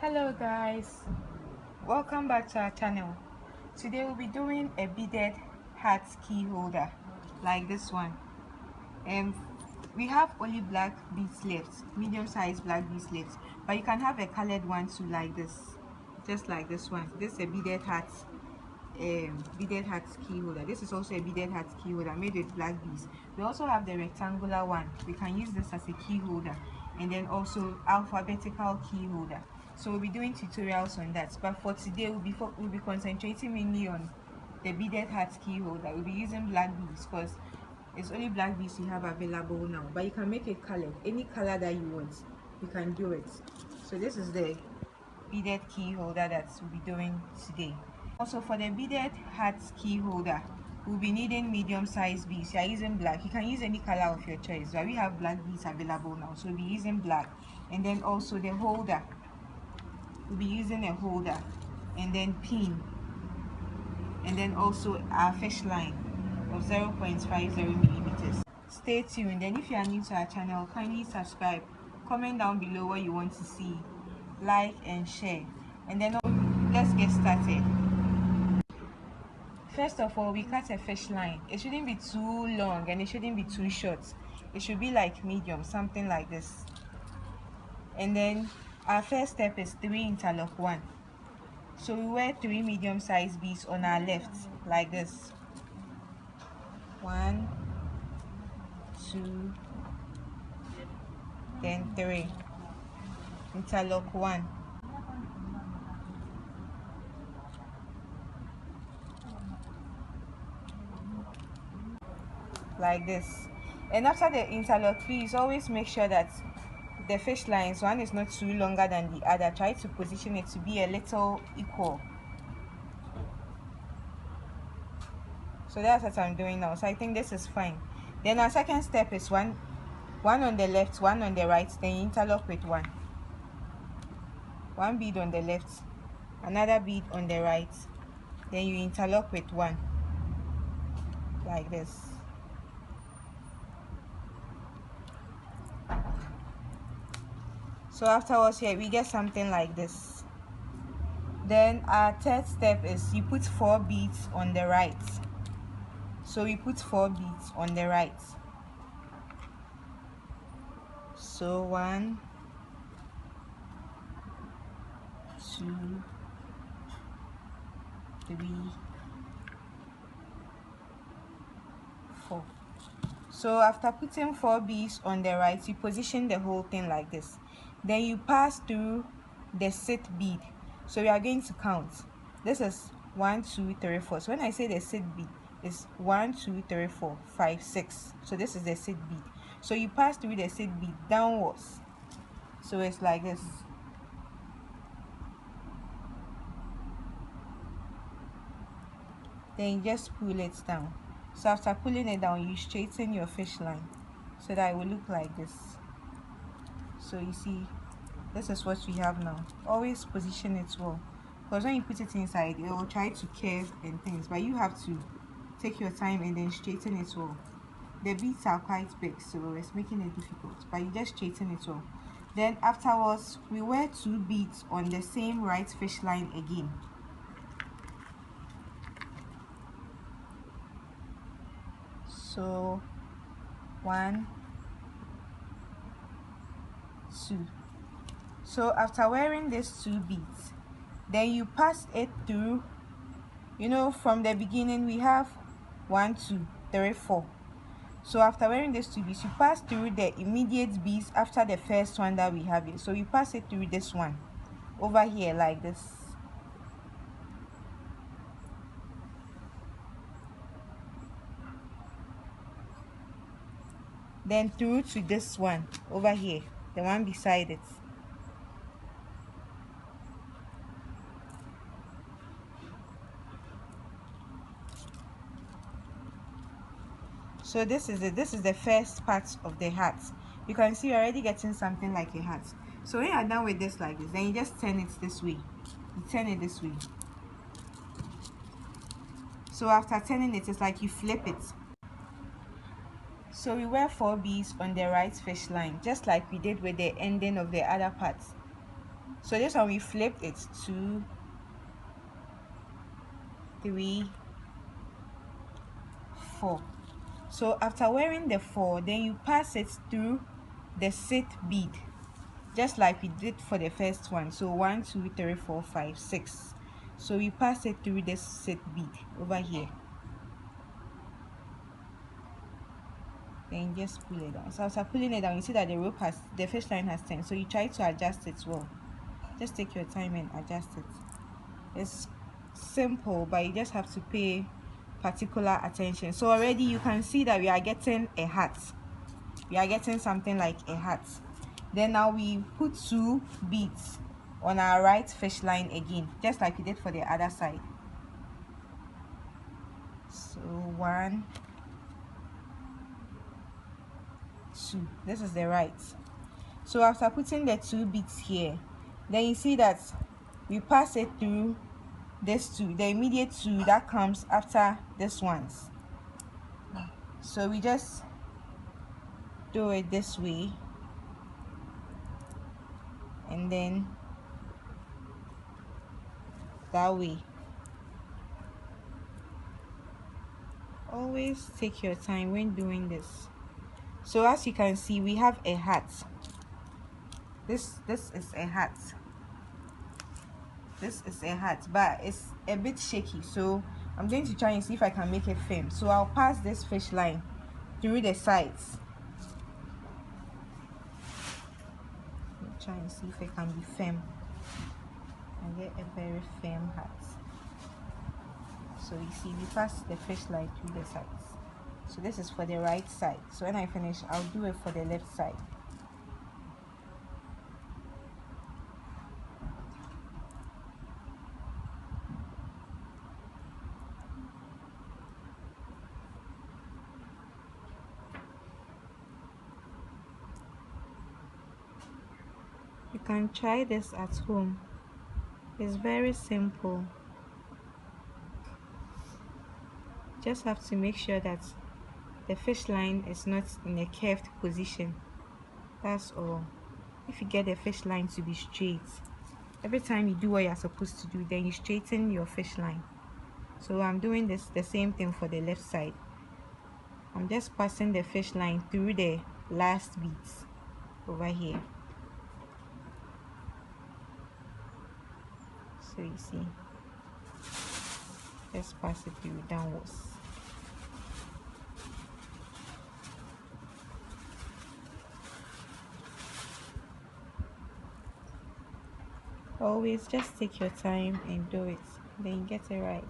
Hello guys, welcome back to our channel. Today we'll be doing a beaded hat key holder like this one. We have only black beads left, medium-sized black beads left, but you can have a colored one too, like this, just like this one. This is a beaded hat key holder. This is also a beaded hat key holder made with black beads. We also have the rectangular one. We can use this as a key holder, and then also alphabetical key holder. So we'll be doing tutorials on that, but for today we'll be concentrating mainly on the beaded hat key holder. We'll be using black beads because it's only black beads you have available now, but you can make it colored, any color that you want, you can do it. So this is the beaded key holder that we'll be doing today. Also, for the beaded hat key holder, we'll be needing medium-sized beads. You are using black, you can use any color of your choice, but we have black beads available now, so we'll be using black. And then also the holder, we'll be using a holder, and then pin, and then also our fish line of 0.50 millimeters. Stay tuned, and if you are new to our channel, kindly subscribe, comment down below what you want to see, like and share, and then let's get started. First of all, we cut a fish line. It shouldn't be too long and it shouldn't be too short. It should be like medium, something like this. And then our first step is 3 interlock 1. So we wear 3 medium-sized beads on our left, like this. 1, 2, then 3. Interlock 1. Like this. And after the interlock, please always make sure that the fish lines, one is not too longer than the other. Try to position it to be a little equal. So that's what I'm doing now. So I think this is fine. Then our second step is one on the left, one on the right, then you interlock with one bead on the left, another bead on the right, then you interlock with one, like this. So afterwards here we get something like this. Then our third step is you put 4 beads on the right. So we put 4 beads on the right. So 1, 2, 3, 4. So after putting 4 beads on the right, you position the whole thing like this. Then you pass through the sit bead. So we are going to count. This is 1, 2, 3, 4. So when I say the sit bead, it's 1, 2, 3, 4, 5, 6. So this is the sit bead. So you pass through the sit bead downwards. So it's like this. Then you just pull it down. So after pulling it down, you straighten your fish line so that it will look like this. So you see, this is what we have now. Always position it well, because when you put it inside, it will try to curve and things, but you have to take your time and then straighten it well. The beads are quite big, so it's making it difficult, but you just straighten it well. Then afterwards, we wear 2 beads on the same right fish line again. So 1, 2. So after wearing these 2 beads, then you pass it through, from the beginning we have 1, 2, 3, 4. So after wearing these 2 beads, you pass through the immediate beads after the first one that we have here. So you pass it through this one over here like this. Then through to this one over here, the one beside it. So this is it. This is the first part of the hat. You can see you're already getting something like a hat. So when you're done with this like this, then you just turn it this way. You turn it this way. So after turning it, it's like you flip it. So we wear 4 beads on the right fish line, just like we did with the ending of the other parts. So this one we flipped it 2, 3, 4. So after wearing the 4, then you pass it through the sit bead, just like we did for the first one. So 1, 2, 3, 4, 5, 6. So we pass it through this sit bead over here, then just pull it down. So after pulling it down, you see that the fish line has turned. So you try to adjust it well. Just take your time and adjust it. It's simple, but you just have to pay particular attention. So already you can see that we are getting a hat. We are getting something like a hat. Then now we put 2 beads on our right fish line again, just like we did for the other side. So 1, 2. This is the right. So after putting the 2 beads here, then you see that we pass it through this 2, the immediate 2 that comes after this ones. So we just do it this way, and then that way. Always take your time when doing this. So as you can see, we have a hat. This is a hat. This is a hat, but it's a bit shaky, so I'm going to try and see if I can make it firm. So I'll pass this fish line through the sides. Try and see if it can be firm and get a very firm hat. So you see, we pass the fish line through the sides. So this is for the right side. So when I finish, I'll do it for the left side. You can try this at home. It's very simple. Just have to make sure that the fish line is not in a curved position. That's all. If you get the fish line to be straight, every time you do what you're supposed to do, then you straighten your fish line. So I'm doing the same thing for the left side. I'm just passing the fish line through the last beads over here. So you see, just pass it through downwards. Always just take your time and do it, then you get it right.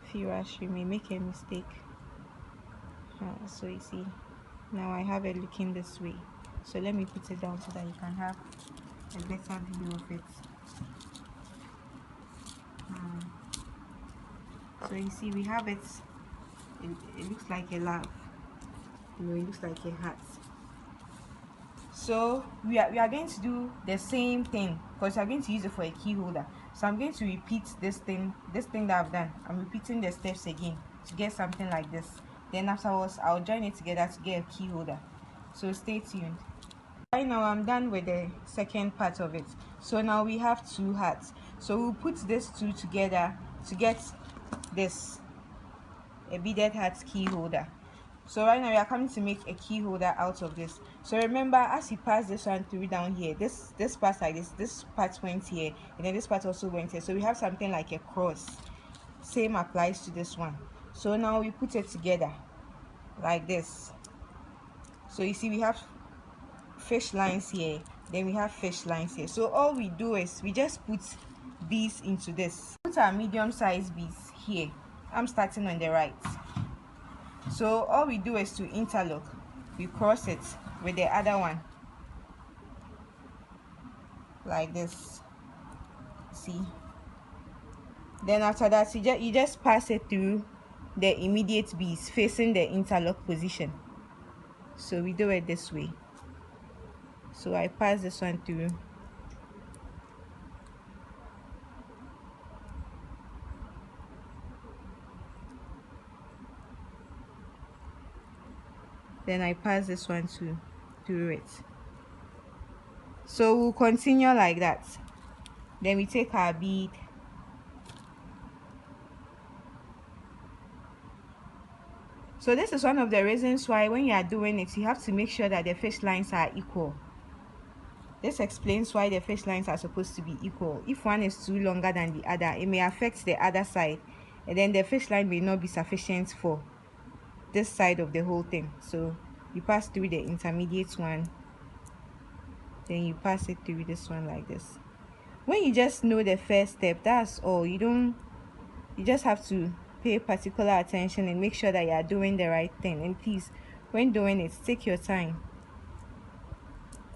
If you rush, you may make a mistake. So you see, now I have it looking this way. So let me put it down so that you can have a better view of it. So you see, we have it. It looks like a love. It looks like a hat. So we are going to do the same thing, because we are going to use it for a key holder. So I'm going to repeat this thing that I've done. I'm repeating the steps again to get something like this. Then afterwards, I'll join it together to get a key holder. So stay tuned. Right now I'm done with the second part of it. So now we have 2 hats. So we'll put these 2 together to get this, a beaded hat key holder. So right now we are coming to make a key holder out of this. So remember, as you pass this one through down here, this part like this part went here, and then this part also went here. So we have something like a cross. Same applies to this one. So now we put it together like this. So you see, we have fish lines here, then we have fish lines here. So all we do is we just put beads into this. Put our medium-sized beads here. I'm starting on the right. So all we do is to interlock. We cross it with the other one like this. See, then after that you just pass it through the immediate beads facing the interlock position. So we do it this way. So I pass this one through, then I pass this one through it. So we'll continue like that. Then we take our bead, so this is one of the reasons why when you are doing it, you have to make sure that the fish lines are equal. This explains why the fish lines are supposed to be equal. If one is too longer than the other, it may affect the other side, and then the fish line may not be sufficient for this side of the whole thing. So you pass through the intermediate one, then you pass it through this one like this. When you just know the first step, that's all. You just have to pay particular attention and make sure that you are doing the right thing. And please, when doing it, take your time,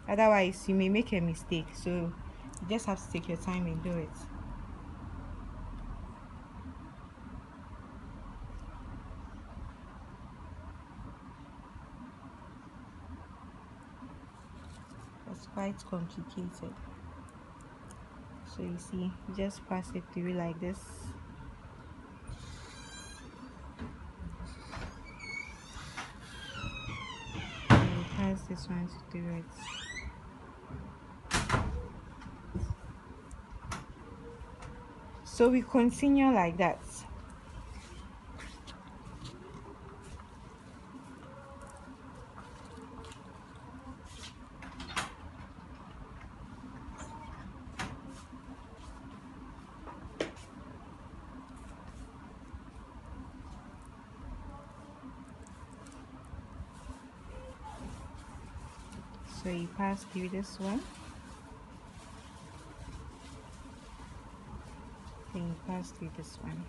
otherwise you may make a mistake. So you just have to take your time and do it. It's quite complicated. So you see, you just pass it through like this. And you pass this one through it. So we continue like that. So you pass through this one, then you pass through this one.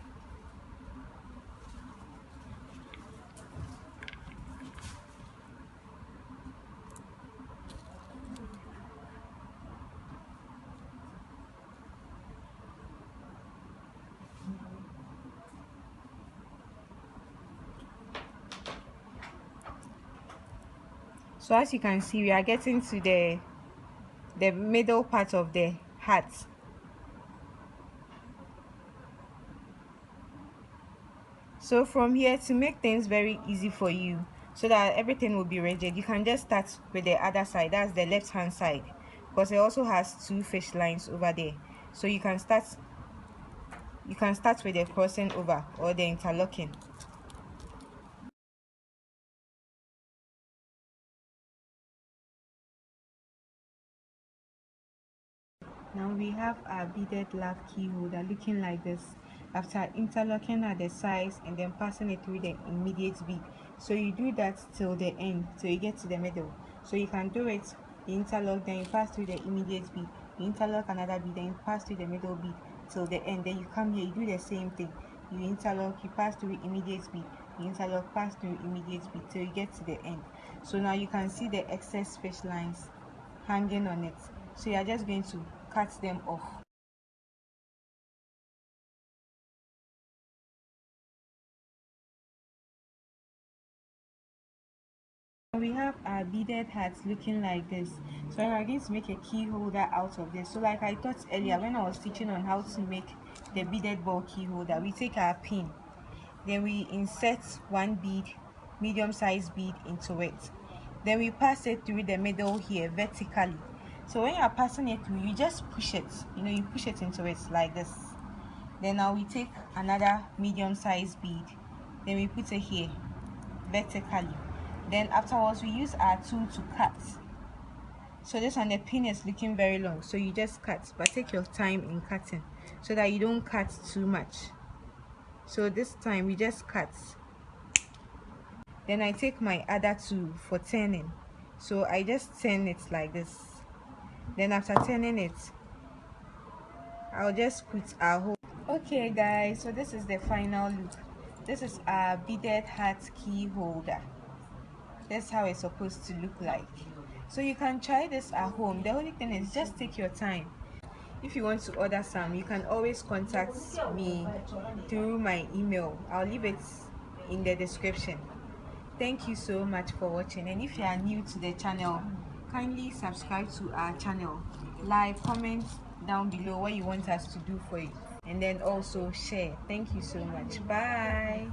So as you can see, we are getting to the middle part of the hat. So from here, to make things very easy for you, so that everything will be rigid, you can just start with the other side. That's the left hand side, because it also has two fish lines over there. So you can start with the crossing over or the interlocking. Now we have our beaded love key holder looking like this, after interlocking at the sides and then passing it through the immediate bead. So you do that till the end, till you get to the middle. So you can do it, you interlock, then you pass through the immediate bead, you interlock another bead, then you pass through the middle bead till the end. Then you come here, you do the same thing, you interlock, you pass through immediate bead, you interlock, pass through immediate bead till you get to the end. So now you can see the excess fish lines hanging on it. So you are just going to cut them off. We have our beaded hats looking like this. So we are going to make a key holder out of this. So like I thought earlier when I was teaching on how to make the beaded ball key holder, we take our pin, then we insert one bead, medium-sized bead, into it, then we pass it through the middle here vertically. So when you are passing it through, you just push it, you push it into it like this. Then now we take another medium-sized bead, then we put it here vertically. Then afterwards we use our tool to cut. So this one, the pin is looking very long, so you just cut, but take your time in cutting so that you don't cut too much. So this time we just cut. Then I take my other tool for turning, so I just turn it like this. Then after turning it, I'll just put our hole. Okay guys, so this is the final look. This is our beaded hat key holder. That's how it's supposed to look like. So you can try this at home. The only thing is just take your time. If you want to order some, you can always contact me through my email. I'll leave it in the description. Thank you so much for watching, and if you are new to the channel, kindly subscribe to our channel, like, comment down below what you want us to do for you, and then also share. Thank you so much. Bye.